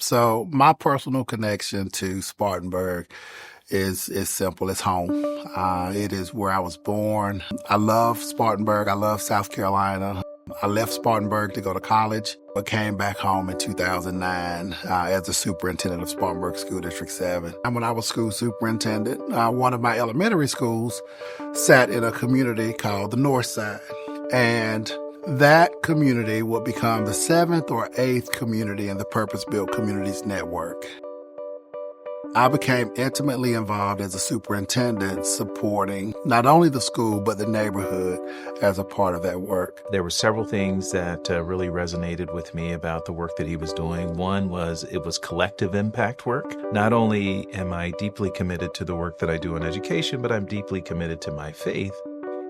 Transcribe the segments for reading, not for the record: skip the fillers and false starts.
So my personal connection to Spartanburg is simple. It's home. It is where I was born. I love Spartanburg. I love South Carolina. I left Spartanburg to go to college, but came back home in 2009 as the superintendent of Spartanburg School District 7. And when I was school superintendent, one of my elementary schools sat in a community called the North Side. And that community would become the 7th or 8th community in the Purpose-Built Communities Network. I became intimately involved as a superintendent, supporting not only the school, but the neighborhood as a part of that work. There were several things that really resonated with me about the work that he was doing. One was it was collective impact work. Not only am I deeply committed to the work that I do in education, but I'm deeply committed to my faith.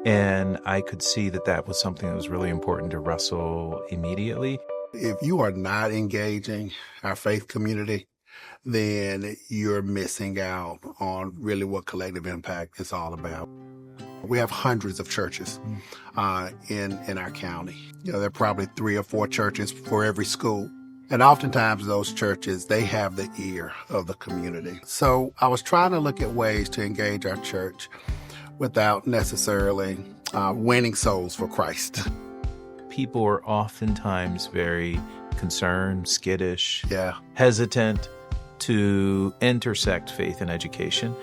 And I could see that that was something that was really important to Russell immediately. If you are not engaging our faith community, then you're missing out on really what collective impact is all about. We have hundreds of churches in our county. There are probably 3 or 4 churches for every school. And oftentimes those churches, they have the ear of the community. So I was trying to look at ways to engage our church without necessarily winning souls for Christ. People are oftentimes very concerned, skittish, hesitant to intersect faith and education,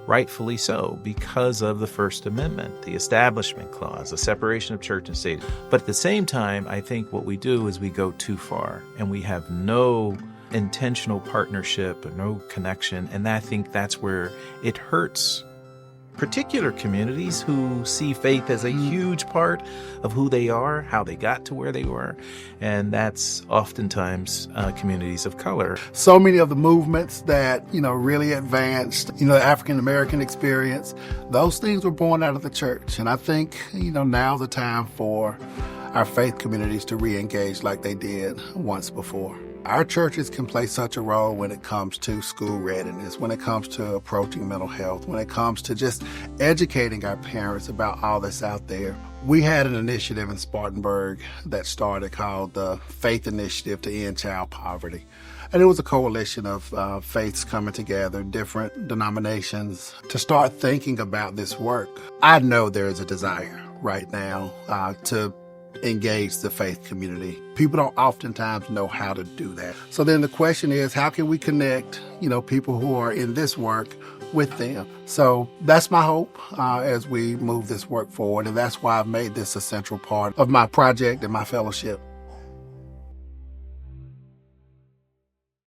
rightfully so, because of the First Amendment, the Establishment Clause, the separation of church and state. But at the same time, I think what we do is we go too far and we have no intentional partnership or no connection. And I think that's where it hurts particular communities who see faith as a huge part of who they are, how they got to where they were. And that's oftentimes communities of color. So many of the movements that, really advanced, the African-American experience, those things were born out of the church. And I think, now's the time for our faith communities to re-engage like they did once before. Our churches can play such a role when it comes to school readiness, when it comes to approaching mental health, when it comes to just educating our parents about all that's out there. We had an initiative in Spartanburg that started called the Faith Initiative to End Child Poverty. And it was a coalition of faiths coming together, different denominations, to start thinking about this work. I know there is a desire right now to engage the faith community. People don't oftentimes know how to do that. So then the question is, how can we connect, people who are in this work with them? So that's my hope as we move this work forward. And that's why I've made this a central part of my project and my fellowship.